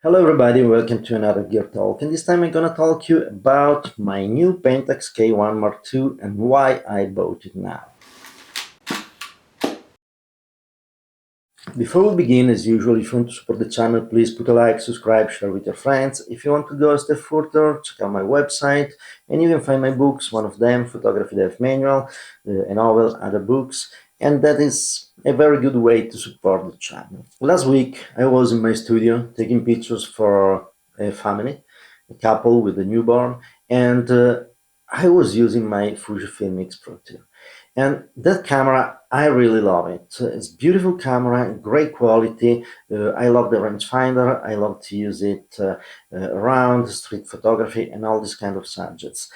Hello everybody, welcome to another Gear Talk, and this time I'm gonna talk to you about my new Pentax K1 Mark II and why I bought it now. Before we begin, as usual, if you want to support the channel, please put a like, subscribe, share with your friends. If you want to go a step further, check out my website, and you can find my books, one of them, Photography Dev Manual, a novel, other books, and that is a very good way to support the channel. Last week, I was in my studio taking pictures for a family, a couple with a newborn, and I was using my Fujifilm X Pro 2. And that camera, I really love it. It's a beautiful camera, great quality. I love the rangefinder. I love to use it around street photography and all these kind of subjects.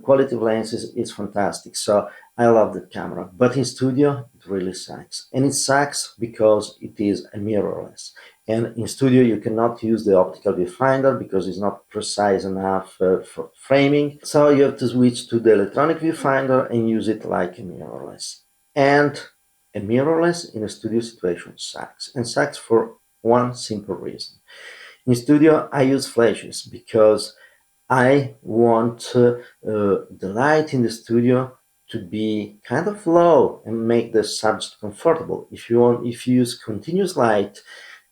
Quality of lenses is fantastic. So I love that camera. But in studio, it really sucks. And it sucks because it is a mirrorless. And in studio, you cannot use the optical viewfinder because it's not precise enough for framing. So you have to switch to the electronic viewfinder and use it like a mirrorless. And a mirrorless in a studio situation sucks. And sucks for one simple reason. In studio, I use flashes because I want the light in the studio to be kind of low and make the subject comfortable. If you use continuous light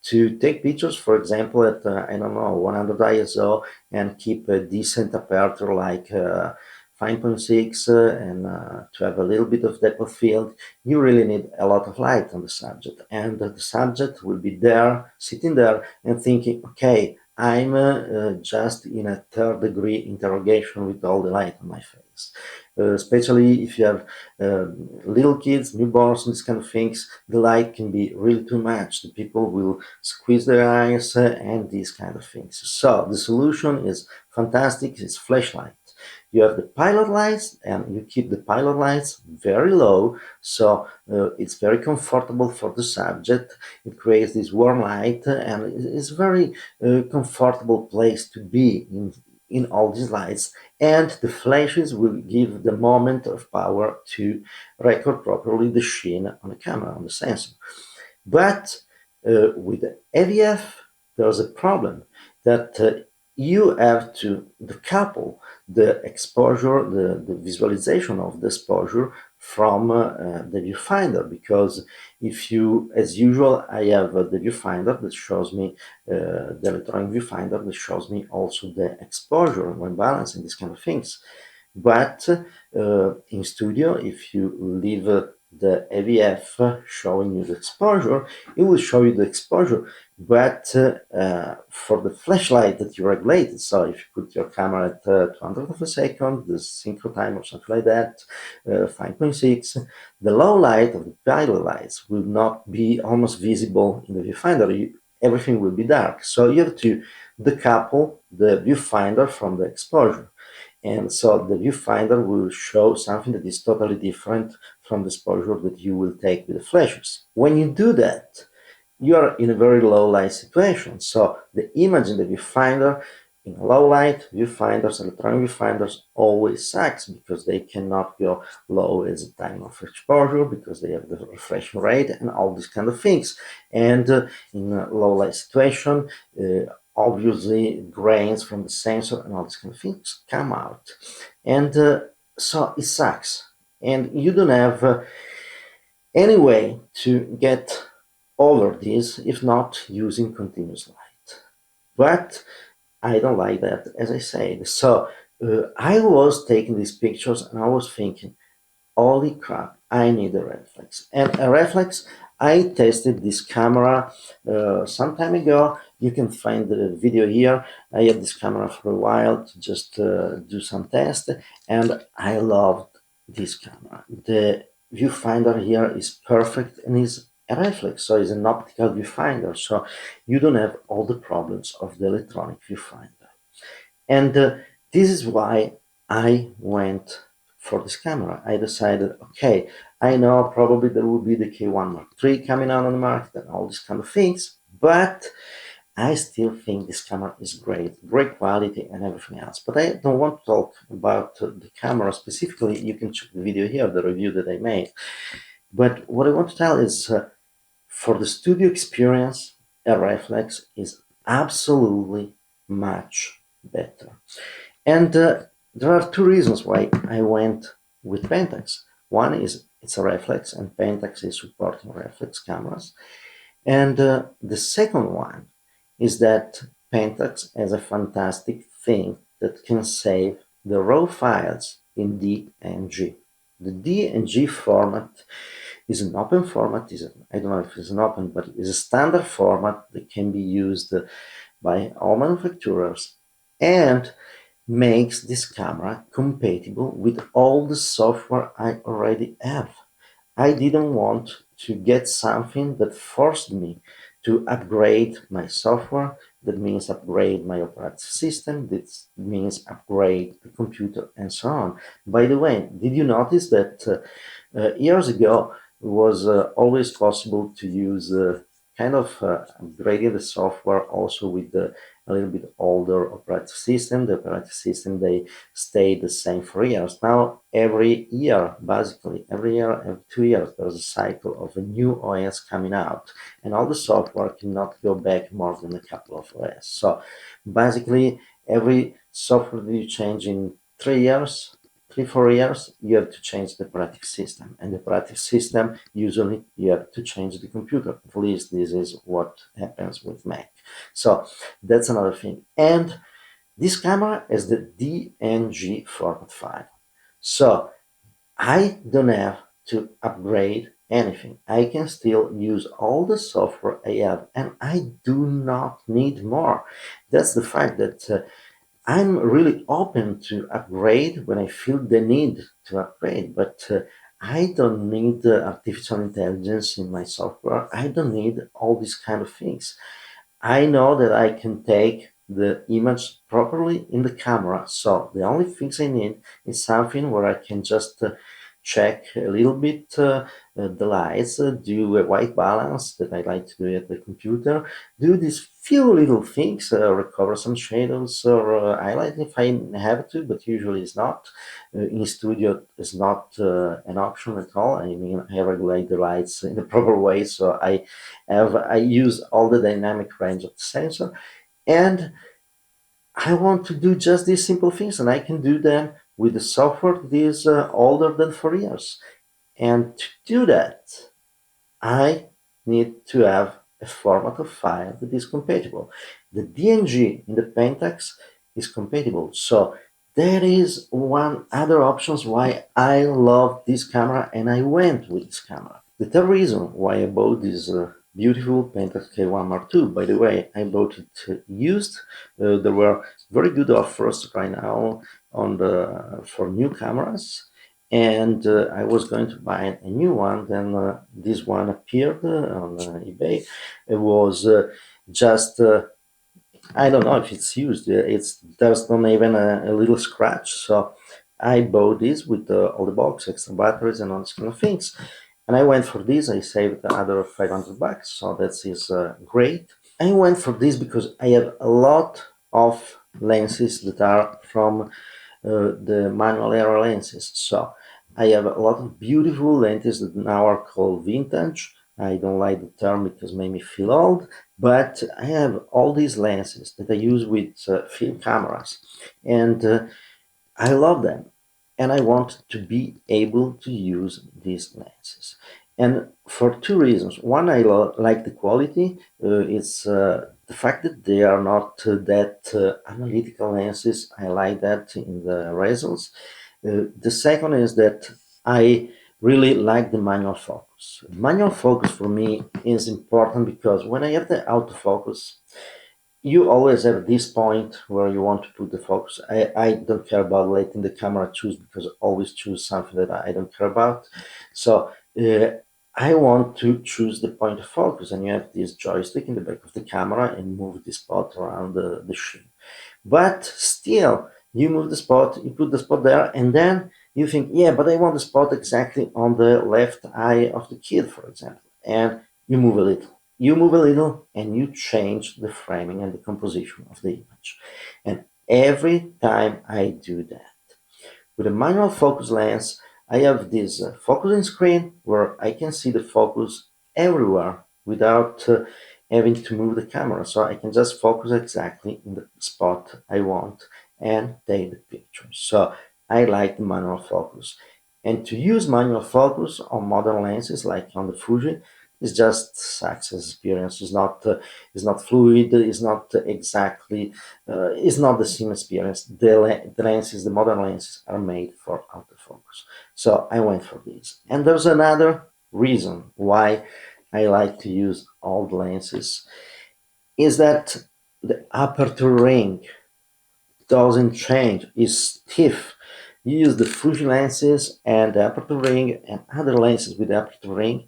to take pictures, for example, at I don't know 100 ISO and keep a decent aperture like 5.6 and to have a little bit of depth of field, you really need a lot of light on the subject, and the subject will be there, sitting there and thinking, okay, I'm just in a third degree interrogation with all the light on my face. Especially if you have little kids, newborns, and these kind of things, the light can be really too much. The people will squeeze their eyes and these kind of things. So the solution is fantastic, it's flashlight. You have the pilot lights and you keep the pilot lights very low, so it's very comfortable for the subject. It creates this warm light and it's a very comfortable place to be in all these lights, and the flashes will give the moment of power to record properly the sheen on the camera, on the sensor. But with the AVF, there's a problem that you have to decouple the exposure, the visualization of the exposure from the viewfinder, because if you, as usual, I have the viewfinder that shows me, the electronic viewfinder that shows me also the exposure when balancing these kind of things. But in studio, if you leave the AVF showing you the exposure, it will show you the exposure, but for the flashlight that you regulate, so if you put your camera at 200 of a second, the synchro time or something like that, 5.6, the low light of the pilot lights will not be almost visible in the viewfinder. Everything will be dark. So you have to decouple the viewfinder from the exposure. And so the viewfinder will show something that is totally different from the exposure that you will take with the flashes. When you do that, you are in a very low light situation. So the image in the viewfinder, in low light, viewfinders, electronic viewfinders always sucks because they cannot go low as the time of exposure because they have the refreshing rate and all these kind of things. And in a low light situation, obviously grains from the sensor and all these kind of things come out, and so it sucks, and you don't have any way to get over this if not using continuous light. But I don't like that, as I said. So I was taking these pictures and I was thinking, holy crap, I need a reflex. And a reflex, I tested this camera some time ago. You can find the video here. I had this camera for a while to just do some tests, and I loved this camera. The viewfinder here is perfect and is a reflex, so it's an optical viewfinder, so you don't have all the problems of the electronic viewfinder. And this is why I went for this camera. I decided, okay, I know probably there will be the K1 Mark III coming out on the market and all these kind of things, but I still think this camera is great quality and everything else. But I don't want to talk about the camera specifically. You can check the video here, the review that I made. But what I want to tell is, for the studio experience, a reflex is absolutely much better. And there are two reasons why I went with Pentax. One is it's a reflex, and Pentax is supporting reflex cameras. And the second one is that Pentax has a fantastic thing that can save the raw files in DNG. The DNG format is an open format. I don't know if it's an open, but it's a standard format that can be used by all manufacturers and makes this camera compatible with all the software I already have. I didn't want to get something that forced me to upgrade my software. That means upgrade my operating system. That means upgrade the computer and so on. By the way, did you notice that years ago it was always possible to use upgrading the software also with a little bit older operating system. The operating system, they stay the same for years. Now, every year, basically, every year, every 2 years, there's a cycle of a new OS coming out, and all the software cannot go back more than a couple of OS. So, basically, every software that you change in 3 years, 3, 4 years, you have to change the operating system, and the operating system usually you have to change the computer. At least this is what happens with Mac. So that's another thing. And this camera has the DNG format file. So I don't have to upgrade anything. I can still use all the software I have, and I do not need more. That's the fact that I'm really open to upgrade when I feel the need to upgrade, but I don't need artificial intelligence in my software. I don't need all these kind of things. I know that I can take the image properly in the camera. So the only things I need is something where I can just check a little bit the lights, do a white balance that I like to do at the computer, do these few little things, recover some shadows or highlight if I have to, but usually it's not. In studio, it's not an option at all. I mean, I regulate the lights in the proper way, so I use all the dynamic range of the sensor, and I want to do just these simple things, and I can do them with the software that is older than 4 years. And to do that, I need to have a format of file that is compatible. The DNG in the Pentax is compatible, so there is one other options why I love this camera and I went with this camera. The third reason why I bought this beautiful Pentax K1 Mark II, by the way, I bought it used. There were very good offers right now for new cameras, and I was going to buy a new one. Then this one appeared on eBay. It was just I don't know if it's used. There's not even a little scratch. So I bought this with all the box, extra batteries, and all these kind of things. And I went for this. I saved another $500, so that is great. I went for this because I have a lot of lenses that are from the manual error lenses. So I have a lot of beautiful lenses that now are called vintage. I don't like the term because it made me feel old, but I have all these lenses that I use with film cameras, and I love them, and I want to be able to use these lenses. And for two reasons. One, I like the quality. It's the fact that they are not that analytical lenses. I like that in the results. The second is that I really like the manual focus. Manual focus for me is important because when I have the autofocus, you always have this point where you want to put the focus. I don't care about letting the camera choose because I always choose something that I don't care about. So I want to choose the point of focus, and you have this joystick in the back of the camera and move the spot around the sheen. But still, you move the spot, you put the spot there, and then you think, yeah, but I want the spot exactly on the left eye of the kid, for example. And you move a little. You move a little and you change the framing and the composition of the image. And every time I do that, with a manual focus lens, I have this focusing screen where I can see the focus everywhere without having to move the camera, so I can just focus exactly in the spot I want and take the picture. So I like the manual focus. And to use manual focus on modern lenses like on the Fuji is just success experience. It's not fluid. It's not exactly. It's not the same experience. The lenses, the modern lenses, are made for autofocus. So I went for this. And there's another reason why I like to use old lenses is that the aperture ring doesn't change, it's stiff. You use the Fuji lenses and the aperture ring and other lenses with the aperture ring,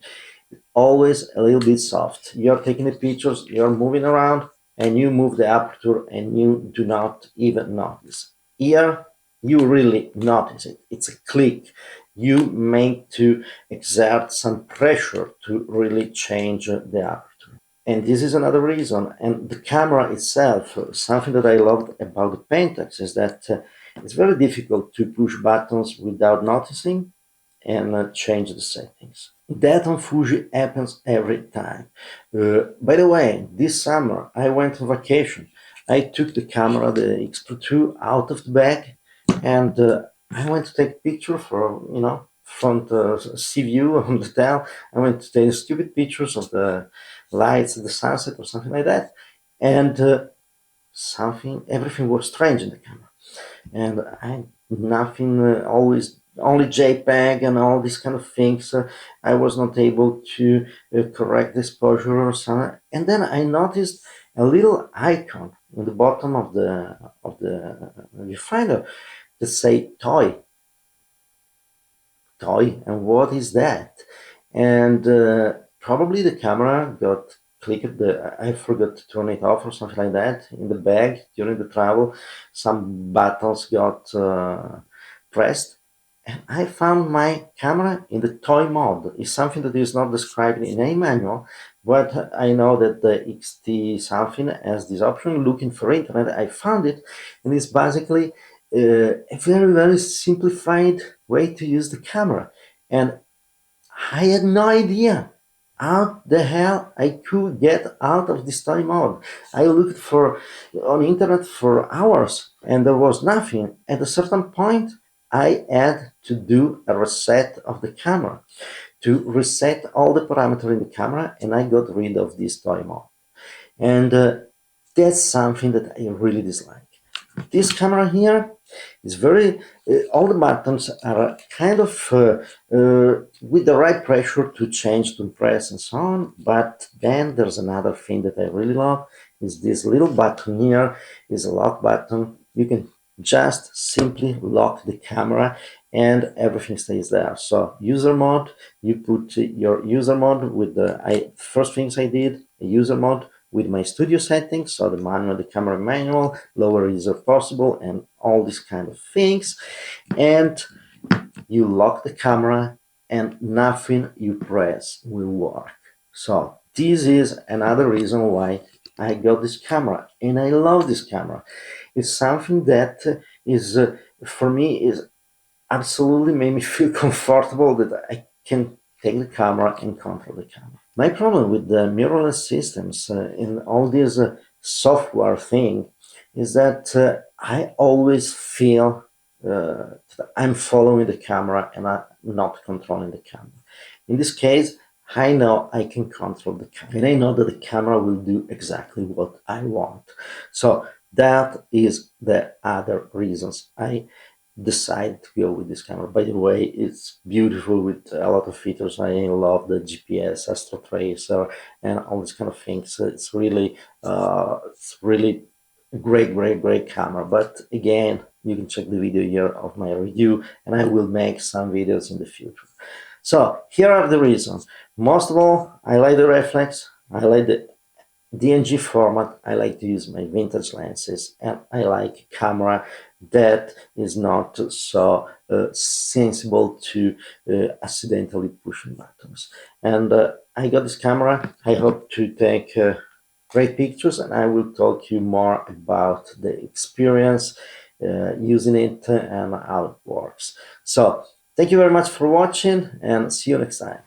always a little bit soft. You're taking the pictures, you're moving around, and you move the aperture and you do not even notice. Here, you really notice it. It's a click. You make to exert some pressure to really change the aperture. And this is another reason. And the camera itself, something that I loved about the Pentax is that it's very difficult to push buttons without noticing and change the settings. That on Fuji happens every time. By the way, this summer I went on vacation. I took the camera, the X Pro 2, out of the bag, and I went to take a picture for, front sea view on the hotel. I went to take stupid pictures of the lights, the sunset, or something like that, and everything was strange in the camera, and I nothing always only JPEG and all these kind of things. I was not able to correct the exposure or something. And then I noticed a little icon in the bottom of the viewfinder that say toy. And what is that? And probably the camera got clicked. I forgot to turn it off or something like that in the bag during the travel. Some buttons got pressed, and I found my camera in the toy mode. It's something that is not described in any manual, but I know that the XT something has this option. Looking for internet, I found it, and it's basically a very, very simplified way to use the camera. And I had no idea how the hell I could get out of this toy mode. I looked for on internet for hours and there was nothing. At a certain point, I had to do a reset of the camera to reset all the parameters in the camera, and I got rid of this toy mode. And that's something that I really dislike. This camera here is very, all the buttons are kind of with the right pressure to change, to press and so on. But then there's another thing that I really love is this little button here is a lock button. You can just simply lock the camera and everything stays there. So user mode, you put your user mode with first things I did, a user mode with my studio settings, so the camera manual, lower ISO possible, and all these kind of things. And you lock the camera and nothing you press will work. So this is another reason why I got this camera, and I love this camera. It's something that is, for me, is absolutely made me feel comfortable that I can take the camera and control the camera. My problem with the mirrorless systems in all this software thing is that I always feel that I'm following the camera and I'm not controlling the camera. In this case, I know I can control the camera and I know that the camera will do exactly what I want. So that is the other reasons I decide to go with this camera. By the way, it's beautiful with a lot of features. I love the GPS, Astro Tracer, and all these kind of things. It's really a great camera. But again, you can check the video here of my review, and I will make some videos in the future. So here are the reasons. Most of all, I like the reflex. I like the DNG format. I like to use my vintage lenses, and I like a camera that is not so sensible to accidentally pushing buttons. And I got this camera. I hope to take great pictures, and I will talk to you more about the experience using it and how it works. So thank you very much for watching, and see you next time.